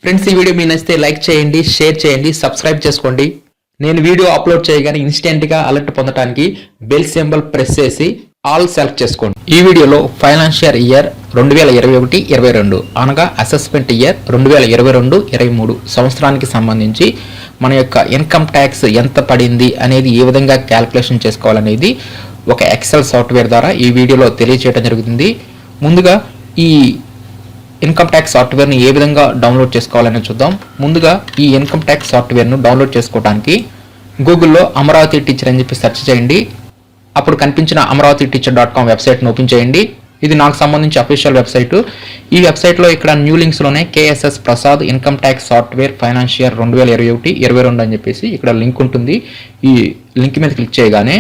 Friends, ఈ video మీ నచ్చితే like చేయండి, షేర్ చేయండి, సబ్స్క్రైబ్ చేసుకోండి. నేను వీడియో అప్లోడ్ చేయగానే ఇన్స్టెంట్గా అలర్ట్ పొందడానికి బెల్ సింబల్ ప్రెస్ చేసి ఆల్ సెలెక్ట్ చేసుకోండి. ఈ వీడియోలో ఫైనాన్షియల్ ఇయర్ 2021-22 అనగా అసెస్మెంట్ ఇయర్ 2022-23 సంవత్సరానికి సంబంధించి మన యొక్క ఇన్కమ్ ట్యాక్స్ ఎంత పడింది అనేది ఏ విధంగా క్యాలిక్యులేషన్ చేసుకోవాలనేది ఒక ఎక్సెల్ సాఫ్ట్వేర్ ద్వారా ఈ వీడియోలో తెలియజేయడం జరుగుతుంది. ముందుగా ఈ ఇన్కమ్ ట్యాక్స్ సాఫ్ట్వేర్ని ఏ విధంగా డౌన్లోడ్ చేసుకోవాలని చూద్దాం. ముందుగా ఈ ఇన్కమ్ ట్యాక్స్ సాఫ్ట్వేర్ను డౌన్లోడ్ చేసుకోవడానికి గూగుల్లో అమరావతి టీచర్ అని చెప్పి సెర్చ్ చేయండి. అప్పుడు కనిపించిన amravatiteacher.com వెబ్సైట్ను ఓపెన్ చేయండి. ఇది నాకు సంబంధించి అఫీషియల్ వెబ్సైట్. ఈ వెబ్సైట్లో ఇక్కడ న్యూ లింక్స్లోనే KSS Prasad income tax software financier 2021-22 అని చెప్పేసి ఇక్కడ లింక్ ఉంటుంది. ఈ లింక్ మీద క్లిక్ చేయగానే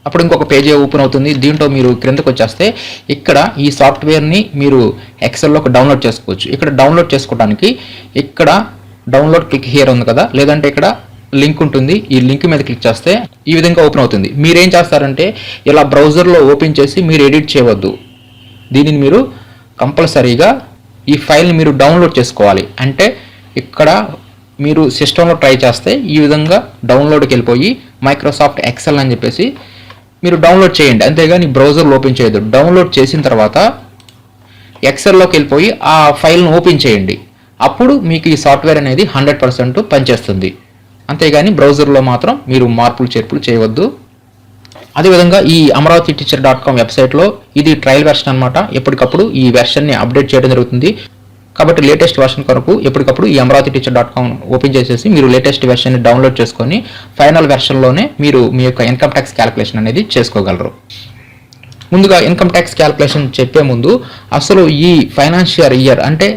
అప్పుడు ఇంకొక పేజీ ఓపెన్ అవుతుంది. దీంట్లో మీరు క్రిందకు వచ్చేస్తే ఇక్కడ ఈ సాఫ్ట్వేర్ని మీరు ఎక్సెల్లోకి డౌన్లోడ్ చేసుకోవచ్చు. ఇక్కడ డౌన్లోడ్ చేసుకోవడానికి ఇక్కడ డౌన్లోడ్ క్లిక్ హియర్ ఉంది కదా, లేదంటే ఇక్కడ లింక్ ఉంటుంది. ఈ లింక్ మీద క్లిక్ చేస్తే ఈ విధంగా ఓపెన్ అవుతుంది. మీరేం చేస్తారంటే ఇలా బ్రౌజర్లో ఓపెన్ చేసి మీరు ఎడిట్ చేయవద్దు. దీనిని మీరు కంపల్సరీగా ఈ ఫైల్ని మీరు డౌన్లోడ్ చేసుకోవాలి. అంటే ఇక్కడ మీరు సిస్టంలో ట్రై చేస్తే ఈ విధంగా డౌన్లోడ్కి వెళ్ళిపోయి మైక్రోసాఫ్ట్ ఎక్సెల్ అని చెప్పేసి మీరు డౌన్లోడ్ చేయండి. అంతేగాని బ్రౌజర్లో ఓపెన్ చేయొద్దు. డౌన్లోడ్ చేసిన తర్వాత ఎక్సెల్లోకి వెళ్ళిపోయి ఆ ఫైల్ను ఓపెన్ చేయండి. అప్పుడు మీకు ఈ సాఫ్ట్వేర్ అనేది 100% పనిచేస్తుంది. అంతేగాని బ్రౌజర్లో మాత్రం మీరు మార్పులు చేర్పులు చేయవద్దు. అదేవిధంగా ఈ amravatiteacher.com వెబ్సైట్లో ఇది ట్రయల్ వెర్షన్ అనమాట. ఎప్పటికప్పుడు ఈ వెర్షన్ని అప్డేట్ చేయడం జరుగుతుంది. కాబట్టి లేటెస్ట్ వెర్షన్ కొరకు ఎప్పటికప్పుడు ఈ amravatiteacher.com ఓపెన్ చేసేసి మీరు లేటెస్ట్ వెర్షన్ని డౌన్లోడ్ చేసుకొని ఫైనల్ వెర్షన్లోనే మీరు మీ యొక్క ఇన్కమ్ ట్యాక్స్ క్యాలిక్యులేషన్ అనేది చేసుకోగలరు. ముందుగా ఇన్కమ్ ట్యాక్స్ క్యాలిక్యులేషన్ చెప్పే ముందు అసలు ఈ ఫైనాన్షియల్ ఇయర్ అంటే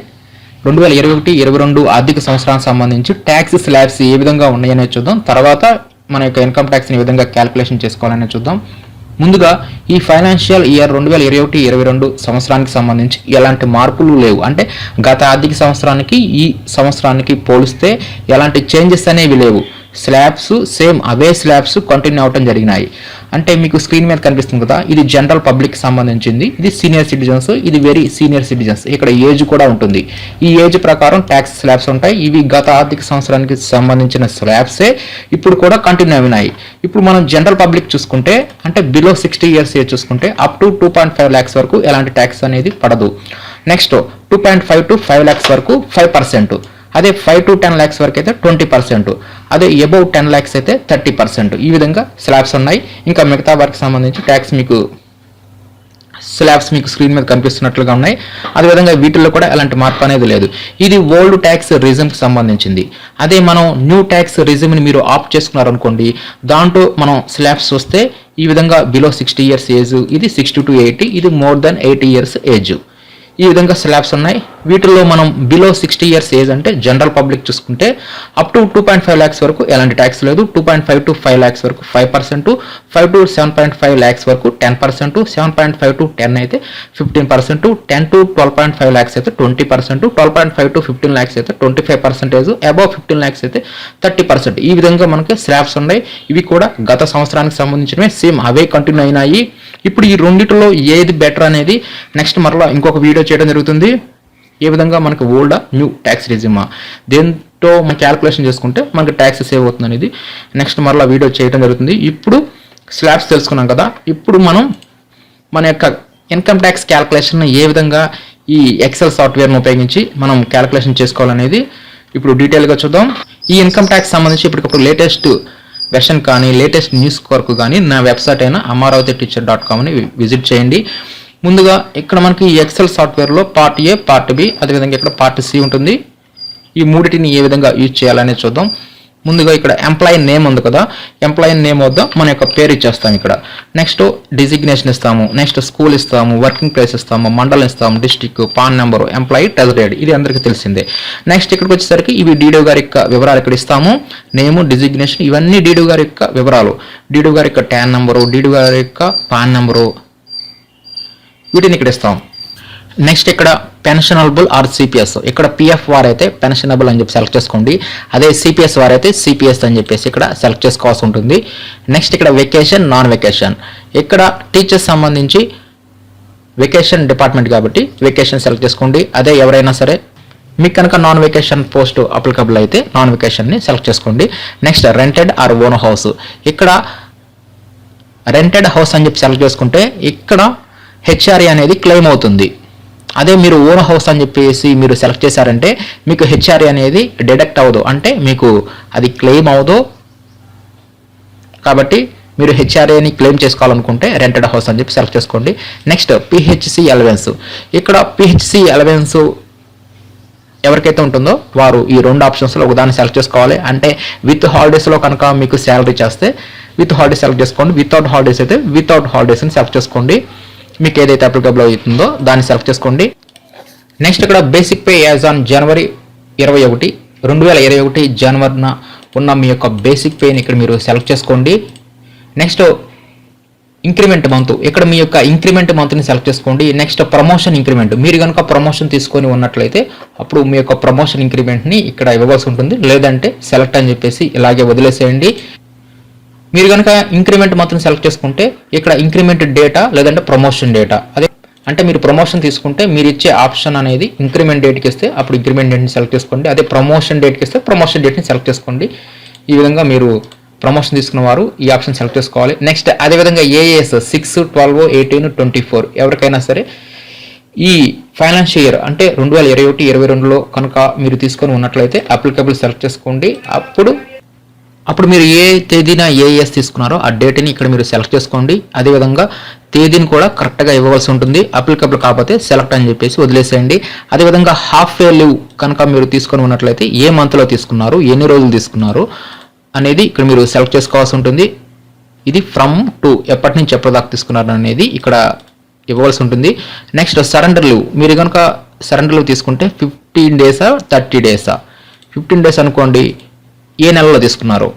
2021-22 ఆర్థిక సంవత్సరానికి సంబంధించి ట్యాక్స్ స్లాబ్స్ ఏ విధంగా ఉన్నాయనే చూద్దాం. తర్వాత మన యొక్క ఇన్కమ్ ట్యాక్స్ని ఏ విధంగా క్యాలిక్యులేషన్ చేసుకోవాలనే చూద్దాం. ముందుగా ఈ ఫైనాన్షియల్ ఇయర్ 2021-22 సంవత్సరానికి సంబంధించి ఎలాంటి మార్పులు లేవు. అంటే గత ఆర్థిక సంవత్సరానికి ఈ సంవత్సరానికి పోలిస్తే ఎలాంటి చేంజెస్ అనేవి లేవు. స్లాబ్స్ సేమ్ అవే స్లాబ్స్ కంటిన్యూ అవటం జరిగినాయి. అంటే మీకు స్క్రీన్ మీద కనిపిస్తుంది కదా, ఇది జనరల్ పబ్లిక్ సంబంధించింది, ఇది సీనియర్ సిటిజన్స్, ఇది వెరీ సీనియర్ సిటిజన్స్. ఇక్కడ ఏజ్ కూడా ఉంటుంది. ఈ ఏజ్ ప్రకారం ట్యాక్స్ స్లాబ్స్ ఉంటాయి. ఇవి గత ఆర్థిక సంవత్సరానికి సంబంధించిన స్లాబ్సే ఇప్పుడు కూడా కంటిన్యూ అయినాయి. ఇప్పుడు మనం జనరల్ పబ్లిక్ చూసుకుంటే అంటే బిలో 60 years ఏజ్ చూసుకుంటే అప్ టు 2.5 lakhs వరకు ఎలాంటి ట్యాక్స్ అనేది పడదు. నెక్స్ట్ 2.5 to 5 lakhs వరకు 5%. అదే 5 to 10 lakhs వరకు అయితే 20%. అదే అబౌవ్ 10 lakhs అయితే 30%. ఈ విధంగా స్లాబ్స్ ఉన్నాయి. ఇంకా మిగతా వారికి సంబంధించి ట్యాక్స్ మీకు స్లాబ్స్ మీకు స్క్రీన్ మీద కనిపిస్తున్నట్లుగా ఉన్నాయి. అదేవిధంగా వీటిల్లో కూడా ఎలాంటి మార్పు అనేది లేదు. ఇది ఓల్డ్ ట్యాక్స్ రిజిమ్కి సంబంధించింది. అదే మనం న్యూ ట్యాక్స్ రిజిమ్ని మీరు ఆప్ట్ చేసుకున్నారనుకోండి, దాంట్లో మనం స్లాబ్స్ వస్తే ఈ విధంగా బిలో 60 years ఏజ్, ఇది 60 to 80, ఇది మోర్ దెన్ 80 years ఏజ్. ఈ విధంగా స్లాబ్స్ ఉన్నాయి. వీటిల్లో మనం బిలో 60 years ఏజ్ అంటే జనరల్ పబ్లిక్ చూసుకుంటే అప్ టు 2.5 lakhs వరకు ఎలాంటి ట్యాక్స్ లేదు. 2.5 to 5 lakhs వరకు 5%, 5 to 7.5 lakhs వరకు 10%, 7.5 to 10 అయితే 15%, 10 to 12.5 lakhs అయితే 20%, 12.5 to 15 lakhs అయితే 25%, అబౌవ్ 15 lakhs అయితే 30%. ఈ విధంగా మనకి స్లాబ్స్ ఉన్నాయి. ఇవి కూడా గత సంవత్సరానికి సంబంధించినవి, సేమ్ అవే కంటిన్యూ అయినాయి. ఇప్పుడు ఈ రెండిటిలో ఏది బెటర్ అనేది నెక్స్ట్ మరలా ఇంకొక వీడియో చేయడం జరుగుతుంది. ఏ విధంగా మనకు ఓల్డ్ న్యూ ట్యాక్స్ రిజిమా, దేంతో మనం క్యాలిక్యులేషన్ చేసుకుంటే మనకి ట్యాక్స్ సేవ్ అవుతుంది అనేది నెక్స్ట్ మరలా వీడియో చేయడం జరుగుతుంది. ఇప్పుడు స్లాబ్స్ తెలుసుకున్నాం కదా, ఇప్పుడు మనం మన యొక్క ఇన్కమ్ ట్యాక్స్ క్యాలిక్యులేషన్ ఏ విధంగా ఈ ఎక్సెల్ సాఫ్ట్వేర్ను ఉపయోగించి మనం క్యాలిక్యులేషన్ చేసుకోవాలనేది ఇప్పుడు డీటెయిల్గా చూద్దాం. ఈ ఇన్కమ్ ట్యాక్స్ సంబంధించి ఇప్పటికప్పుడు లేటెస్ట్ వెర్షన్ కానీ లేటెస్ట్ న్యూస్ కొరకు కానీ నా వెబ్సైట్ అయిన amravatiteacher.comని విజిట్ చేయండి. ముందుగా ఇక్కడ మనకి ఈ ఎక్సెల్ సాఫ్ట్వేర్లో పార్ట్ ఏ, పార్ట్ బి, అదేవిధంగా ఇక్కడ పార్ట్ సి ఉంటుంది. ఈ మూడింటిని ఏ విధంగా యూజ్ చేయాలనేది చూద్దాం. ముందుగా ఇక్కడ ఎంప్లాయీ నేమ్ ఉంది కదా, ఎంప్లాయీ నేమ్ వద్ద మన యొక్క పేరు ఇచ్చేస్తాం. ఇక్కడ నెక్స్ట్ డిజిగ్నేషన్ ఇస్తాము, నెక్స్ట్ స్కూల్ ఇస్తాము, వర్కింగ్ ప్లేస్ ఇస్తాము, మండలం ఇస్తాము, district, pan number, employee treasury, ఇది అందరికీ తెలిసిందే. నెక్స్ట్ ఇక్కడికి వచ్చేసరికి ఇవి డీడీ గారి యొక్క వివరాలు ఇక్కడ ఇస్తాము. నేము, డిజిగ్నేషన్, ఇవన్నీ డీడీ గారి యొక్క వివరాలు. డీడీ గారి యొక్క ట్యాన్ నెంబరు, డీడీ గారి యొక్క పాన్ నెంబరు, వీటిని ఇక్కడ ఇస్తాం. నెక్స్ట్ ఇక్కడ పెన్షనబుల్ ఆర్ సిపిఎస్, ఇక్కడ పిఎఫ్ వారైతే పెన్షనబుల్ అని చెప్పి సెలెక్ట్ చేసుకోండి. అదే సిపిఎస్ వారైతే సిపిఎస్ అని చెప్పేసి ఇక్కడ సెలెక్ట్ చేసుకోవాల్సి ఉంటుంది. నెక్స్ట్ ఇక్కడ వెకేషన్, నాన్ వెకేషన్, ఇక్కడ టీచర్స్ సంబంధించి వెకేషన్ డిపార్ట్మెంట్ కాబట్టి వెకేషన్ సెలెక్ట్ చేసుకోండి. అదే ఎవరైనా సరే మీకు కనుక నాన్ వెకేషన్ పోస్ట్ అప్లికబుల్ అయితే నాన్ వెకేషన్ని సెలెక్ట్ చేసుకోండి. Next rented or own house. ఇక్కడ రెంటెడ్ హౌస్ అని చెప్పి సెలెక్ట్ చేసుకుంటే ఇక్కడ హెచ్ఆర్ఏ అనేది క్లెయిమ్ అవుతుంది. అదే మీరు ఓన్ హౌస్ అని చెప్పేసి మీరు సెలెక్ట్ చేశారంటే మీకు హెచ్ఆర్ఏ అనేది డిడక్ట్ అవ్వదు, అంటే మీకు అది క్లెయిమ్ అవ్వదు. కాబట్టి మీరు హెచ్ఆర్ఏని క్లెయిమ్ చేసుకోవాలనుకుంటే రెంటెడ్ హౌస్ అని చెప్పి సెలెక్ట్ చేసుకోండి. Next PHC allowance. ఇక్కడ పిహెచ్సి అలవెన్స్ ఎవరికైతే ఉంటుందో వారు ఈ 2 ఆప్షన్స్లో ఒకదాన్ని సెలెక్ట్ చేసుకోవాలి. అంటే విత్ హాలిడేస్లో కనుక మీకు శాలరీ చేస్తే విత్ హాలిడేస్ సెలెక్ట్ చేసుకోండి, వితౌట్ హాలిడేస్ అయితే వితౌట్ హాలిడేస్ని సెలెక్ట్ చేసుకోండి. మీకు ఏదైతే అప్లికబుల్ అవుతుందో దాన్ని సెలెక్ట్ చేసుకోండి. నెక్స్ట్ ఇక్కడ basic pay as on January 21, 2021 జనవరిన ఉన్న మీ యొక్క బేసిక్ పేని ఇక్కడ మీరు సెలెక్ట్ చేసుకోండి. నెక్స్ట్ ఇంక్రిమెంట్ మంత్, ఇక్కడ మీ యొక్క ఇంక్రిమెంట్ మంత్ని సెలెక్ట్ చేసుకోండి. నెక్స్ట్ ప్రమోషన్ ఇంక్రిమెంట్, మీరు కనుక ప్రమోషన్ తీసుకొని ఉన్నట్లయితే అప్పుడు మీ యొక్క ప్రమోషన్ ఇంక్రిమెంట్ని ఇక్కడ ఇవ్వవలసి ఉంటుంది. లేదంటే సెలెక్ట్ అని చెప్పేసి ఇలాగే వదిలేసేయండి. మీరు కనుక ఇంక్రిమెంట్ మంత్ని సెలెక్ట్ చేసుకుంటే ఇక్కడ ఇంక్రిమెంట్ డేటా లేదంటే ప్రమోషన్ డేటా, అదే అంటే మీరు ప్రమోషన్ తీసుకుంటే మీరు ఇచ్చే ఆప్షన్ అనేది ఇంక్రిమెంట్ డేట్కి ఇస్తే అప్పుడు ఇంక్రిమెంట్ డేట్ని సెలెక్ట్ చేసుకోండి. అదే ప్రమోషన్ డేట్కి ఇస్తే ప్రమోషన్ డేట్ని సెలెక్ట్ చేసుకోండి. ఈ విధంగా మీరు ప్రమోషన్ తీసుకున్న వారు ఈ ఆప్షన్ సెలెక్ట్ చేసుకోవాలి. నెక్స్ట్ అదేవిధంగా ఏఎస్ 6, 12, 18, 24 ఎవరికైనా సరే ఈ ఫైనాన్షియల్ ఇయర్ అంటే 2021, 2022లో కనుక మీరు తీసుకొని ఉన్నట్లయితే అప్లికబుల్ సెలెక్ట్ చేసుకోండి. అప్పుడు మీరు ఏ తేదీన ఏఎస్ తీసుకున్నారో ఆ డేట్ని ఇక్కడ మీరు సెలెక్ట్ చేసుకోండి. అదేవిధంగా తేదీని కూడా కరెక్ట్గా ఇవ్వవలసి ఉంటుంది. అప్లికబుల్ కాకపోతే సెలెక్ట్ అని చెప్పేసి వదిలేసేయండి. అదేవిధంగా హాఫ్ వే లీవ్ కనుక మీరు తీసుకొని ఉన్నట్లయితే ఏ మంత్లో తీసుకున్నారు, ఎన్ని రోజులు తీసుకున్నారు అనేది ఇక్కడ మీరు సెలెక్ట్ చేసుకోవాల్సి ఉంటుంది. ఇది ఫ్రమ్ టు, ఎప్పటి నుంచి ఎప్పటిదాకా తీసుకున్నారు అనేది ఇక్కడ ఇవ్వవలసి ఉంటుంది. నెక్స్ట్ సరెండర్ లీవ్, మీరు కనుక సరెండర్ లీవ్ తీసుకుంటే 15 డేసా 30 డేసా, 15 డేస్ అనుకోండి, ఏ నెలలో తీసుకున్నారు.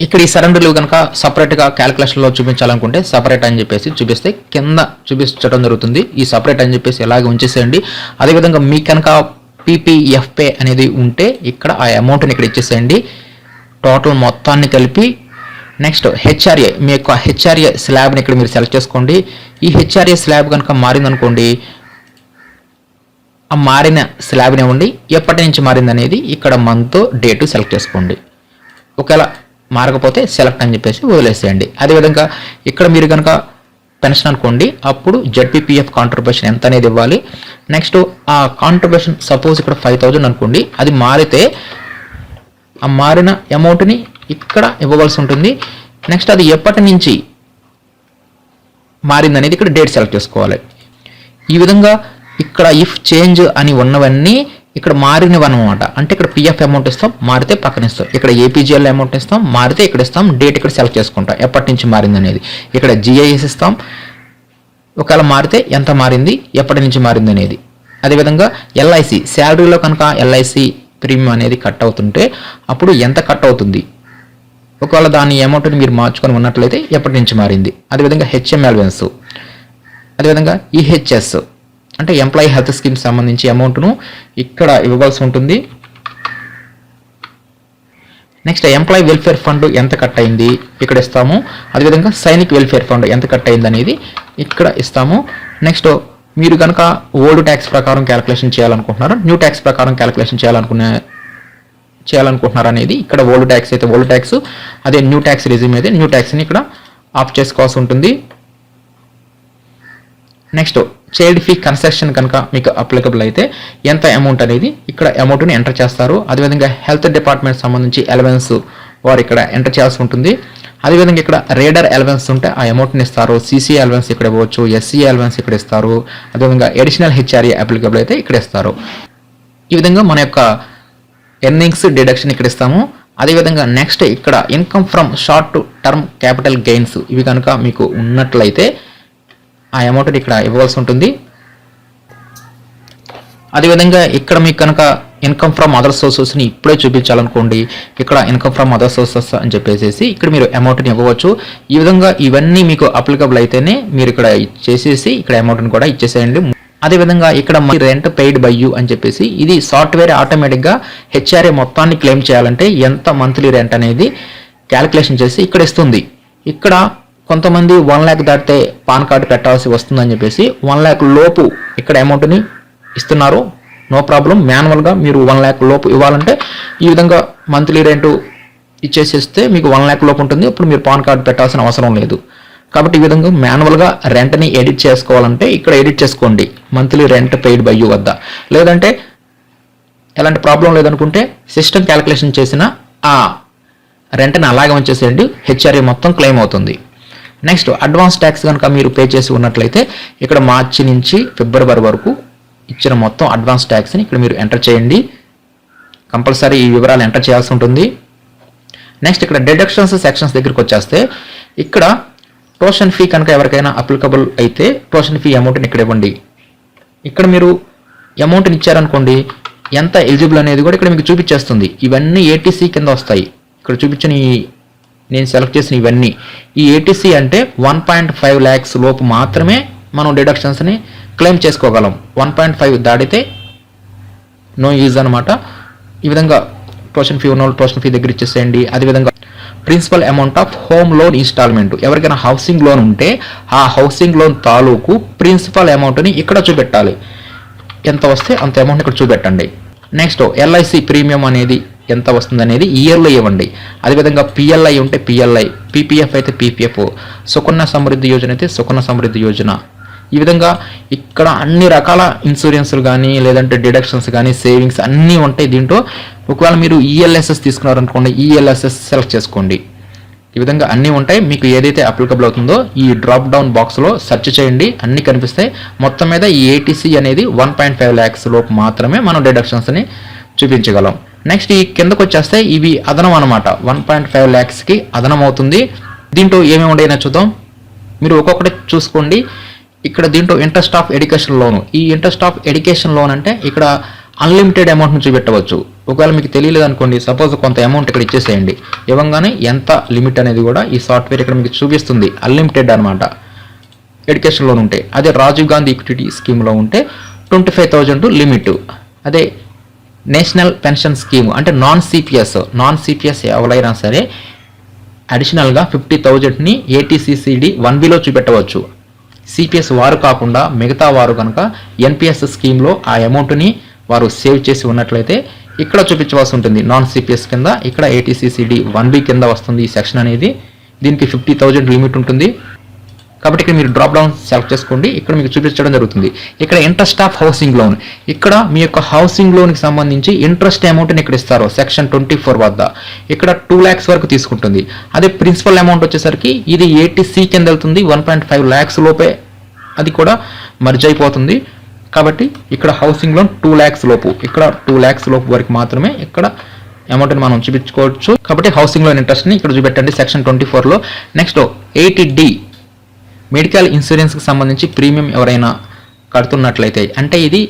ఇక్కడ ఈ సరెండర్ లీవ్ కనుక సపరేట్గా క్యాలిక్యులేషన్లో చూపించాలనుకుంటే సపరేట్ అని చెప్పేసి చూపిస్తే కింద చూపించడం జరుగుతుంది. ఈ సపరేట్ అని చెప్పేసి ఎలాగే ఉంచేసేయండి. అదేవిధంగా మీకు కనుక పీపీఎఫ్పే అనేది ఉంటే ఇక్కడ ఆ అమౌంట్ని ఇక్కడ ఇచ్చేసేయండి, టోటల్ మొత్తాన్ని కలిపి. నెక్స్ట్ హెచ్ఆర్ఏ, మీ యొక్క హెచ్ఆర్ఏ స్లాబ్ని ఇక్కడ మీరు సెలెక్ట్ చేసుకోండి. ఈ హెచ్ఆర్ఏ స్లాబ్ కనుక మారిందనుకోండి, ఆ మారిన స్లాబ్ని ఇవ్వండి. ఎప్పటి నుంచి మారింది అనేది ఇక్కడ మంత్ డేటు సెలెక్ట్ చేసుకోండి. ఒకవేళ మారకపోతే సెలెక్ట్ అని చెప్పేసి వదిలేసేయండి. అదేవిధంగా ఇక్కడ మీరు కనుక పెన్షన్ అనుకోండి, అప్పుడు జెడ్పీపీఎఫ్ కాంట్రిబ్యూషన్ ఎంత అనేది ఇవ్వాలి. నెక్స్ట్ ఆ కాంట్రిబ్యూషన్ సపోజ్ ఇక్కడ 5000 అనుకోండి, అది మారితే ఆ మారిన అమౌంట్ని ఇక్కడ ఇవ్వవలసి ఉంటుంది. నెక్స్ట్ అది ఎప్పటి నుంచి మారింది అనేది ఇక్కడ డేట్ సెలెక్ట్ చేసుకోవాలి. ఈ విధంగా ఇక్కడ ఇఫ్ చేంజ్ అని ఉన్నవన్నీ ఇక్కడ మారినవి అనమాట. అంటే ఇక్కడ పిఎఫ్ అమౌంట్ ఇస్తాం, మారితే పక్కన ఇస్తాం. ఇక్కడ ఏపీజీఎల్ అమౌంట్ ఇస్తాం, మారితే ఇక్కడ ఇస్తాం. డేట్ ఇక్కడ సెలెక్ట్ చేసుకుంటాం ఎప్పటి నుంచి మారింది అనేది. ఇక్కడ జిఐఎస్ ఇస్తాం, ఒకవేళ మారితే ఎంత మారింది, ఎప్పటి నుంచి మారింది అనేది. అదేవిధంగా ఎల్ఐసి, శాలరీలో కనుక ఎల్ఐసి ప్రీమియం అనేది కట్ అవుతుంటే అప్పుడు ఎంత కట్ అవుతుంది, ఒకవేళ దాని అమౌంట్ని మీరు మార్చుకొని ఉన్నట్లయితే ఎప్పటి నుంచి మారింది. అదేవిధంగా హెచ్ఎంఎల్వెన్స్, అదేవిధంగా ఈహెచ్ఎస్ అంటే ఎంప్లాయీ హెల్త్ స్కీమ్ సంబంధించి అమౌంట్ను ఇక్కడ ఇవ్వవలసి ఉంటుంది. నెక్స్ట్ ఎంప్లాయీ వెల్ఫేర్ ఫండ్ ఎంత కట్ అయింది ఇక్కడ ఇస్తాము. అదేవిధంగా సైనిక్ వెల్ఫేర్ ఫండ్ ఎంత కట్ అయింది అనేది ఇక్కడ ఇస్తాము. నెక్స్ట్ మీరు కనుక ఓల్డ్ ట్యాక్స్ ప్రకారం క్యాలిక్యులేషన్ చేయాలనుకుంటున్నారు, న్యూ ట్యాక్స్ ప్రకారం క్యాలిక్యులేషన్ చేయాలనుకుంటున్నారు అనేది ఇక్కడ ఓల్డ్ ట్యాక్స్ అయితే ఓల్డ్ ట్యాక్స్, అదే న్యూ ట్యాక్స్ రెజ్యూమ్ అయితే న్యూ ట్యాక్స్ని ఇక్కడ ఆఫ్ చేసుకోవాల్సి ఉంటుంది. నెక్స్ట్ చైల్డ్ ఫీ కన్సెషన్ కనుక మీకు అప్లికబుల్ అయితే ఎంత అమౌంట్ అనేది ఇక్కడ అమౌంట్ని ఎంటర్ చేస్తారు. అదేవిధంగా హెల్త్ డిపార్ట్మెంట్ సంబంధించి అలవెన్స్ వారు ఇక్కడ ఎంటర్ చేయాల్సి ఉంటుంది. అదేవిధంగా ఇక్కడ రేడర్ అలవెన్స్ ఉంటే ఆ అమౌంట్ని ఇస్తారు. సిసి అలవెన్స్ ఇక్కడ ఇవ్వచ్చు, ఎస్సీ అలవెన్స్ ఇక్కడ ఇస్తారు. అదేవిధంగా అడిషనల్ హెచ్ఆర్ఏ అప్లికబుల్ అయితే ఇక్కడ ఇస్తారు. ఈ విధంగా మన యొక్క ఎర్నింగ్స్ డిడక్షన్ ఇక్కడ ఇస్తాము. అదేవిధంగా నెక్స్ట్ ఇక్కడ income from short term capital gains ఇవి కనుక మీకు ఉన్నట్లయితే ఆ అమౌంట్ని ఇక్కడ ఇవ్వాల్సి ఉంటుంది. అదేవిధంగా ఇక్కడ మీకు కనుక ఇన్కమ్ ఫ్రమ్ అదర్ సోర్సెస్ని ఇప్పుడే చూపించాలనుకోండి, ఇక్కడ ఇన్కమ్ ఫ్రమ్ అదర్ సోర్సెస్ అని చెప్పేసి ఇక్కడ మీరు అమౌంట్ని ఇవ్వవచ్చు. ఈ విధంగా ఇవన్నీ మీకు అప్లికబుల్ అయితేనే మీరు ఇక్కడ చేసేసి ఇక్కడ అమౌంట్ని కూడా ఇచ్చేసేయండి. అదేవిధంగా ఇక్కడ రెంట్ పెయిడ్ బై యూ అని చెప్పేసి ఇది సాఫ్ట్వేర్ ఆటోమేటిక్గా హెచ్ఆర్ఏ మొత్తాన్ని క్లెయిమ్ చేయాలంటే ఎంత మంత్లీ రెంట్ అనేది క్యాలిక్యులేషన్ చేసి ఇక్కడ ఇస్తుంది. ఇక్కడ కొంతమంది 1 lakh దాటితే పాన్ కార్డు పెట్టాల్సి వస్తుందని చెప్పేసి 1 lakh లోపు ఇక్కడ అమౌంట్ని ఇస్తున్నారు. No problem. మాన్యువల్గా మీరు 1 lakh లోపు ఇవ్వాలంటే ఈ విధంగా మంత్లీ రెంట్ ఇచ్చేసేస్తే మీకు 1 lakh లోపు ఉంటుంది. ఇప్పుడు మీరు పాన్ కార్డ్ పెట్టాల్సిన అవసరం లేదు. కాబట్టి ఈ విధంగా మాన్యువల్గా రెంట్ని ఎడిట్ చేసుకోవాలంటే ఇక్కడ ఎడిట్ చేసుకోండి, monthly rent paid by you వద్ద. లేదంటే ఎలాంటి ప్రాబ్లం లేదనుకుంటే సిస్టమ్ క్యాలిక్యులేషన్ చేసిన ఆ రెంట్ని అలాగే ఉంచేసేయండి, హెచ్ఆర్ఏ మొత్తం క్లెయిమ్ అవుతుంది. నెక్స్ట్ అడ్వాన్స్ ట్యాక్స్ కనుక మీరు పే చేసి ఉన్నట్లయితే ఇక్కడ మార్చి నుంచి ఫిబ్రవరి వరకు ఇచ్చిన మొత్తం అడ్వాన్స్ ట్యాక్స్ని ఇక్కడ మీరు ఎంటర్ చేయండి. కంపల్సరీ ఈ వివరాలు ఎంటర్ చేయాల్సి ఉంటుంది. నెక్స్ట్ ఇక్కడ డిడక్షన్స్ సెక్షన్స్ దగ్గరికి వచ్చేస్తే ఇక్కడ ట్యూషన్ ఫీ కనుక ఎవరికైనా అప్లికబుల్ అయితే ట్యూషన్ ఫీ అమౌంట్ని ఇక్కడ ఇవ్వండి. ఇక్కడ మీరు అమౌంట్ని ఇచ్చారనుకోండి, ఎంత ఎలిజిబుల్ అనేది కూడా ఇక్కడ మీకు చూపించేస్తుంది. ఇవన్నీ ఏటీసీ కింద వస్తాయి. ఇక్కడ చూపించిన నేను సెలెక్ట్ చేసిన ఇవన్నీ ఈ ఏటీసీ అంటే 1.5 lakhs లోపు మాత్రమే మనం డిడక్షన్స్ని క్లెయిమ్ చేసుకోగలం. 1.5 దాటితే నో యూజ్ అనమాట. ఈ విధంగా ట్యూషన్ ఫీ ఉన్న వాళ్ళు ట్యూషన్ ఫీ దగ్గర ఇచ్చేసేయండి. అదేవిధంగా principal amount of home loan installment, ఎవరికైనా హౌసింగ్ లోన్ ఉంటే ఆ హౌసింగ్ లోన్ తాలూకు ప్రిన్సిపల్ అమౌంట్ని ఇక్కడ చూపెట్టాలి. ఎంత వస్తే అంత అమౌంట్ ఇక్కడ చూపెట్టండి. నెక్స్ట్ ఎల్ఐసి ప్రీమియం అనేది ఎంత వస్తుంది అనేది ఇయర్లో ఇవ్వండి. అదేవిధంగా పిఎల్ఐ ఉంటే పిఎల్ఐ, పీపీఎఫ్ అయితే పీపీఎఫ్, సుకన్య సమృద్ధి యోజన అయితే సుకన్య సమృద్ధి యోజన. ఈ విధంగా ఇక్కడ అన్ని రకాల ఇన్సూరెన్స్లు కానీ లేదంటే డిడక్షన్స్ కానీ సేవింగ్స్ అన్నీ ఉంటాయి దీంట్లో. ఒకవేళ మీరు ఈఎల్ఎస్ఎస్ తీసుకున్నారనుకోండి, ఈఎల్ఎస్ఎస్ సెలెక్ట్ చేసుకోండి. ఈ విధంగా అన్నీ ఉంటాయి. మీకు ఏదైతే అప్లికబుల్ అవుతుందో ఈ డ్రాప్ డౌన్ బాక్స్లో సెర్చ్ చేయండి, అన్నీ కనిపిస్తాయి. మొత్తం మీద ఈ ఏటీసీ అనేది 1.5 lakhs లోపు మాత్రమే మనం డిడక్షన్స్ని చూపించగలం. నెక్స్ట్ ఈ కిందకు వచ్చేస్తే ఇవి అదనం అనమాట. 1.5 lakhsకి అదనం అవుతుంది. దీంట్లో ఏమేమి ఉండేనా చూద్దాం. మీరు ఒక్కొక్కటి చూసుకోండి. ఇక్కడ దీంట్లో ఇంట్రెస్ట్ ఆఫ్ ఎడ్యుకేషన్ లోను, ఈ ఇంట్రెస్ట్ ఆఫ్ ఎడ్యుకేషన్ లోన్ అంటే ఇక్కడ అన్లిమిటెడ్ అమౌంట్ని చూపెట్టవచ్చు. ఒకవేళ మీకు తెలియలేదు అనుకోండి, సపోజ్ కొంత అమౌంట్ ఇక్కడ ఇచ్చేసేయండి. ఇవ్వగానే ఎంత లిమిట్ అనేది కూడా ఈ సాఫ్ట్వేర్ ఇక్కడ మీకు చూపిస్తుంది. అన్లిమిటెడ్ అనమాట ఎడ్యుకేషన్ లోన్ ఉంటే. అదే రాజీవ్ గాంధీ ఈక్విటీ స్కీమ్లో ఉంటే 25,000 లిమిట్. అదే నేషనల్ పెన్షన్ స్కీమ్ అంటే నాన్ సిపిఎస్ ఎవరైనా సరే అడిషనల్గా 50,000ని ఏటీసీసీడీ 1Bలో చూపెట్టవచ్చు. సిపిఎస్ వారు కాకుండా మిగతా వారు కనుక ఎన్పిఎస్ స్కీమ్లో ఆ అమౌంట్ని వారు సేవ్ చేసి ఉన్నట్లయితే ఇక్కడ చూపించవలసి ఉంటుంది. నాన్ సిపిఎస్ కింద ఇక్కడ ఏటీసీసీడీ 1B కింద వస్తుంది ఈ సెక్షన్ అనేది. దీనికి 50,000 లిమిట్ ఉంటుంది. కాబట్టి ఇక్కడ మీరు డ్రాప్ డౌన్ సెలెక్ట్ చేసుకోండి. ఇక్కడ మీకు చూపించడం జరుగుతుంది. ఇక్కడ ఇంట్రెస్ట్ ఆఫ్ హౌసింగ్ లోన్, ఇక్కడ మీ యొక్క హౌసింగ్ లోన్కి సంబంధించి ఇంట్రెస్ట్ అమౌంట్ని ఇక్కడ ఇస్తారు సెక్షన్ 24 వద్ద. ఇక్కడ 2 lakhs వరకు తీసుకుంటుంది. అదే ప్రిన్సిపల్ అమౌంట్ వచ్చేసరికి ఇది ఏటీసీ కింద వెళ్తుంది. 1.5 lakhs లోపే అది కూడా మర్జ్ అయిపోతుంది. కాబట్టి ఇక్కడ హౌసింగ్ లోన్ 2 lakhs లోపు, ఇక్కడ 2 lakhs లోపు వరకు మాత్రమే ఇక్కడ అమౌంట్ని మనం చూపించుకోవచ్చు. కాబట్టి హౌసింగ్ లోన్ ఇంట్రెస్ట్ని ఇక్కడ చూపెట్టండి సెక్షన్ 24లో. నెక్స్ట్ 80D మెడికల్ ఇన్సూరెన్స్కి సంబంధించి ప్రీమియం ఎవరైనా కడుతున్నట్లయితే, అంటే ఇది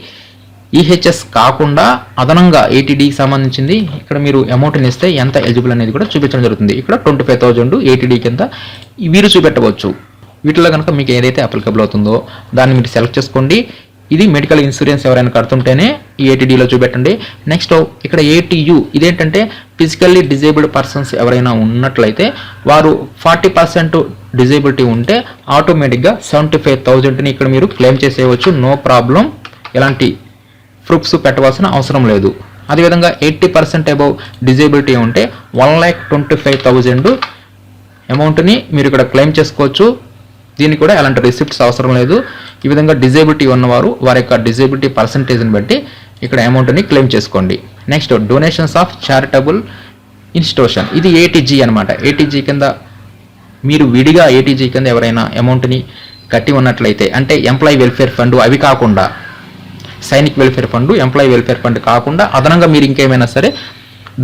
ఈహెచ్ఎస్ కాకుండా అదనంగా 80Dకి సంబంధించింది. ఇక్కడ మీరు అమౌంట్ని ఇస్తే ఎంత ఎలిజిబుల్ అనేది కూడా చూపించడం జరుగుతుంది. ఇక్కడ 25,000 80D కింద వీరు చూపెట్టవచ్చు. వీటిలో కనుక మీకు ఏదైతే అప్లికబుల్ అవుతుందో దాన్ని మీరు సెలెక్ట్ చేసుకోండి. ఇది మెడికల్ ఇన్సూరెన్స్ ఎవరైనా కడుతుంటేనే ఈ 80Dలో చూపెట్టండి. నెక్స్ట్ ఇక్కడ ATU ఇదేంటంటే ఫిజికల్లీ డిజేబుల్డ్ పర్సన్స్ ఎవరైనా ఉన్నట్లయితే వారు 40% డిజేబిలిటీ ఉంటే ఆటోమేటిక్గా 75,000ని ఇక్కడ మీరు క్లెయిమ్ చేసేయవచ్చు. నో ప్రాబ్లం, ఎలాంటి ప్రూఫ్స్ పెట్టవలసిన అవసరం లేదు. అదేవిధంగా 80% అబౌవ్ డిజేబిలిటీ ఉంటే 1,25,000 అమౌంట్ని మీరు ఇక్కడ క్లెయిమ్ చేసుకోవచ్చు. దీనికి కూడా ఎలాంటి రిసిప్ట్స్ అవసరం లేదు. ఈ విధంగా డిజేబిలిటీ ఉన్నవారు వారి యొక్క డిజేబిలిటీ పర్సంటేజ్ని బట్టి ఇక్కడ అమౌంట్ని క్లెయిమ్ చేసుకోండి. Next donations of charitable institution, ఇది ATG అనమాట. ATG కింద మీరు విడిగా ATG కింద ఎవరైనా అమౌంట్ని కట్టి ఉన్నట్లయితే, అంటే ఎంప్లాయీ వెల్ఫేర్ ఫండ్ అవి కాకుండా, Sainik welfare fund, employee welfare fund కాకుండా అదనంగా మీరు ఇంకేమైనా సరే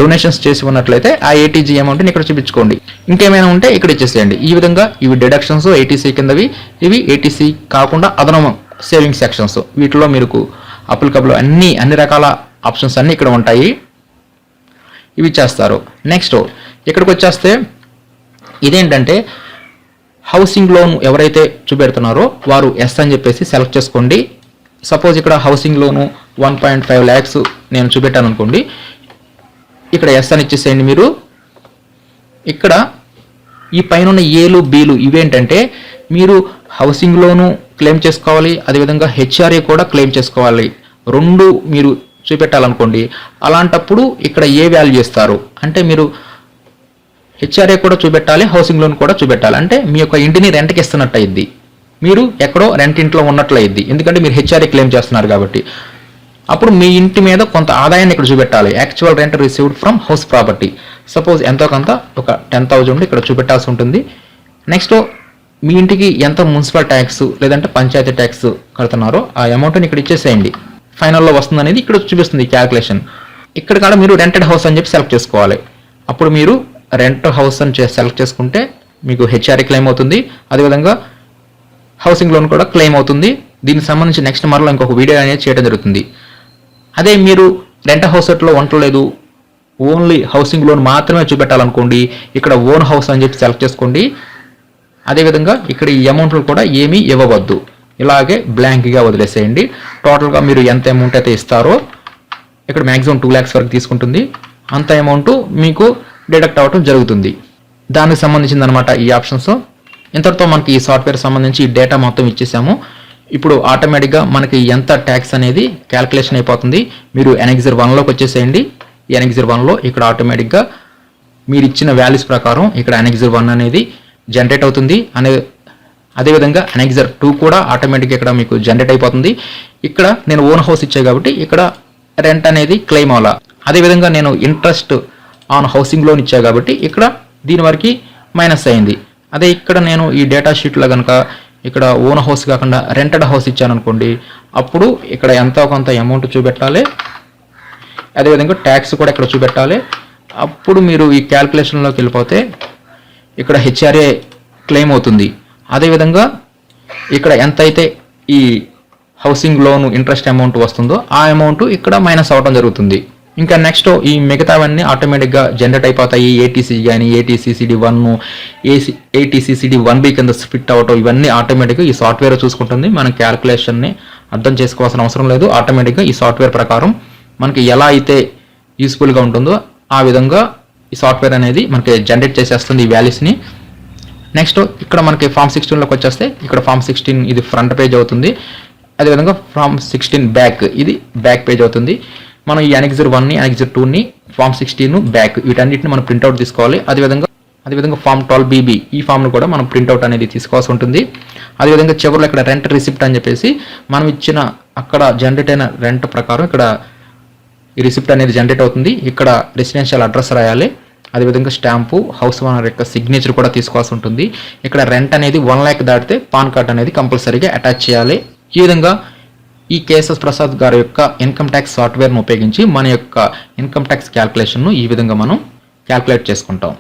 డొనేషన్స్ చేసి ఉన్నట్లయితే ఆ ATG అమౌంట్ని ఇక్కడ చూపించుకోండి. ఇంకేమైనా ఉంటే ఇక్కడ ఇచ్చేసేయండి. ఈ విధంగా ఇవి డిడక్షన్స్ ATC కిందవి, ఇవి ATC కాకుండా అదనం సేవింగ్ సెక్షన్స్. వీటిలో మీకు అప్లికబుల్ అన్ని రకాల ఆప్షన్స్ అన్నీ ఇక్కడ ఉంటాయి. ఇవి చేస్తారు. నెక్స్ట్ ఇక్కడికి వచ్చేస్తే ఇదేంటంటే హౌసింగ్ లోన్ ఎవరైతే చూపెడుతున్నారో వారు ఎస్ అని చెప్పేసి సెలెక్ట్ చేసుకోండి. సపోజ్ ఇక్కడ హౌసింగ్ లోను 1.5 lakhs నేను చూపెట్టాను అనుకోండి, ఇక్కడ ఎస్ అని ఇచ్చేసేయండి. మీరు ఇక్కడ ఈ పైన ఉన్న ఏలు బీలు ఇవేంటంటే మీరు హౌసింగ్ లోను క్లెయిమ్ చేసుకోవాలి, అదేవిధంగా హెచ్ఆర్ఏ కూడా క్లెయిమ్ చేసుకోవాలి. రెండు మీరు చూపెట్టాలనుకోండి, అలాంటప్పుడు ఇక్కడ ఏ వాల్యూ ఇస్తారు అంటే మీరు హెచ్ఆర్ఏ కూడా చూపెట్టాలి, హౌసింగ్ లోన్ కూడా చూపెట్టాలి. అంటే మీ యొక్క ఇంటిని రెంట్కి ఇస్తున్నట్టు అయింది, మీరు ఎక్కడో రెంట్ ఇంట్లో ఉన్నట్లు అయింది, ఎందుకంటే మీరు హెచ్ఆర్ఏ క్లెయిమ్ చేస్తున్నారు కాబట్టి. అప్పుడు మీ ఇంటి మీద కొంత ఆదాయాన్ని ఇక్కడ చూపెట్టాలి. Actual rent received from house property, suppose ఎంతో కొంత ఒక 10,000 ఇక్కడ చూపెట్టాల్సి ఉంటుంది. నెక్స్ట్ మీ ఇంటికి ఎంత మున్సిపల్ ట్యాక్స్ లేదంటే పంచాయతీ ట్యాక్స్ కడుతున్నారో ఆ అమౌంట్ని ఇక్కడ ఇచ్చేసేయండి. ఫైనల్లో వస్తుంది అనేది ఇక్కడ చూపిస్తుంది క్యాల్కులేషన్. ఇక్కడ కూడా మీరు రెంటెడ్ హౌస్ అని చెప్పి సెలెక్ట్ చేసుకోవాలి. అప్పుడు మీరు రెంట్ హౌస్ అని సెలెక్ట్ చేసుకుంటే మీకు హెచ్ఆర్ఏ క్లెయిమ్ అవుతుంది, అదేవిధంగా హౌసింగ్ లోన్ కూడా క్లెయిమ్ అవుతుంది. దీనికి సంబంధించి నెక్స్ట్ మరలో ఇంకొక వీడియో అనేది చేయడం జరుగుతుంది. అదే మీరు రెంట్ హౌస్లో ఉండలేదు, ఓన్లీ హౌసింగ్ లోన్ మాత్రమే చూపెట్టాలనుకోండి, ఇక్కడ ఓన్ హౌస్ అని చెప్పి సెలెక్ట్ చేసుకోండి. అదేవిధంగా ఇక్కడ ఈ అమౌంట్లు కూడా ఏమీ ఇవ్వవద్దు, ఇలాగే బ్లాంక్గా వదిలేసేయండి. టోటల్గా మీరు ఎంత అమౌంట్ అయితే ఇస్తారో ఇక్కడ మ్యాక్సిమం 2 lakhs వరకు తీసుకుంటుంది, అంత అమౌంట్ మీకు డిడక్ట్ అవ్వటం జరుగుతుంది. దానికి సంబంధించింది అనమాట ఈ ఆప్షన్స్. ఇంతటితో మనకి ఈ సాఫ్ట్వేర్ సంబంధించి ఈ డేటా మొత్తం ఇచ్చేసాము. ఇప్పుడు ఆటోమేటిక్గా మనకి ఎంత ట్యాక్స్ అనేది క్యాల్కులేషన్ అయిపోతుంది. మీరు ఎనెక్సర్ 1లోకి వచ్చేసేయండి. ఈ ఎనెక్సర్ 1లో ఇక్కడ ఆటోమేటిక్గా మీరు ఇచ్చిన వాల్యూస్ ప్రకారం ఇక్కడ ఎనెక్సర్ 1 అనేది జనరేట్ అవుతుంది. అదేవిధంగా ఎనెక్సర్ 2 కూడా ఆటోమేటిక్గా ఇక్కడ మీకు జనరేట్ అయిపోతుంది. ఇక్కడ నేను ఓన్ హౌస్ ఇచ్చాను కాబట్టి ఇక్కడ రెంట్ అనేది క్లెయిమ్ అవ్వాలా. అదేవిధంగా నేను ఇంట్రెస్ట్ ఆన్ హౌసింగ్ లోన్ ఇచ్చా కాబట్టి ఇక్కడ దీని వరకు మైనస్ అయింది. అదే ఇక్కడ నేను ఈ డేటా షీట్లో కనుక ఇక్కడ ఓన్ హౌస్ కాకుండా రెంటెడ్ హౌస్ ఇచ్చాను అనుకోండి, అప్పుడు ఇక్కడ ఎంతో కొంత అమౌంట్ చూపెట్టాలి, అదేవిధంగా ట్యాక్స్ కూడా ఇక్కడ చూపెట్టాలి. అప్పుడు మీరు ఈ క్యాల్కులేషన్లోకి వెళ్ళిపోతే ఇక్కడ హెచ్ఆర్ఏ క్లెయిమ్ అవుతుంది. అదేవిధంగా ఇక్కడ ఎంతైతే ఈ హౌసింగ్ లోన్ ఇంట్రెస్ట్ అమౌంట్ వస్తుందో ఆ అమౌంట్ ఇక్కడ మైనస్ అవ్వడం జరుగుతుంది. ఇంకా నెక్స్ట్ ఈ మిగతావన్నీ ఆటోమేటిక్గా జనరేట్ అయిపోతాయి. ఏటీసీ కానీ ఏటీసీసీడీ 1, ఏటీసీసీడీ 1B కింద స్ప్లిట్ అవ్వటం, ఇవన్నీ ఆటోమేటిక్గా ఈ సాఫ్ట్వేర్ చూసుకుంటుంది. మనం క్యాల్కులేషన్ని అర్థం చేసుకోవాల్సిన అవసరం లేదు. ఆటోమేటిక్గా ఈ సాఫ్ట్వేర్ ప్రకారం మనకి ఎలా అయితే యూస్ఫుల్గా ఉంటుందో ఆ విధంగా ఈ సాఫ్ట్వేర్ అనేది మనకి జనరేట్ చేసేస్తుంది ఈ వాల్యూస్ని. నెక్స్ట్ ఇక్కడ మనకి ఫామ్ 16లోకి వచ్చేస్తే ఇక్కడ ఫామ్ 16 ఇది ఫ్రంట్ పేజ్ అవుతుంది. అదేవిధంగా ఫామ్ 16 బ్యాక్, ఇది బ్యాక్ పేజ్ అవుతుంది. మనం ఈ ఎనెక్సర్ 1ని ఎనెక్సర్ 2ని ఫామ్ 16 బ్యాక్ వీటన్నిటిని మనం ప్రింట్అవుట్ తీసుకోవాలి. అదేవిధంగా ఫామ్ 12BB ఈ ఫామ్ను కూడా మనం ప్రింట్అవుట్ అనేది తీసుకోవాల్సి ఉంటుంది. అదేవిధంగా చివరిలో ఇక్కడ రెంట్ రిసిప్ట్ అని చెప్పేసి మనం ఇచ్చిన అక్కడ జనరేట్ అయిన రెంట్ ప్రకారం ఇక్కడ ఈ రిసిప్ట్ అనేది జనరేట్ అవుతుంది. ఇక్కడ రెసిడెన్షియల్ అడ్రస్ రాయాలి. అదేవిధంగా స్టాంపు, హౌస్ ఓనర్ యొక్క సిగ్నేచర్ కూడా తీసుకోవాల్సి ఉంటుంది. ఇక్కడ రెంట్ అనేది 1 lakh దాటితే పాన్ కార్డ్ అనేది కంపల్సరీగా అటాచ్ చేయాలి. ఈ విధంగా ఈ కేఎస్ఎస్ ప్రసాద్ గారి యొక్క ఇన్కమ్ ట్యాక్స్ సాఫ్ట్వేర్ను ఉపయోగించి మన యొక్క ఇన్కమ్ ట్యాక్స్ క్యాల్కులేషన్ను ఈ విధంగా మనం క్యాల్కులేట్ చేసుకుంటాం.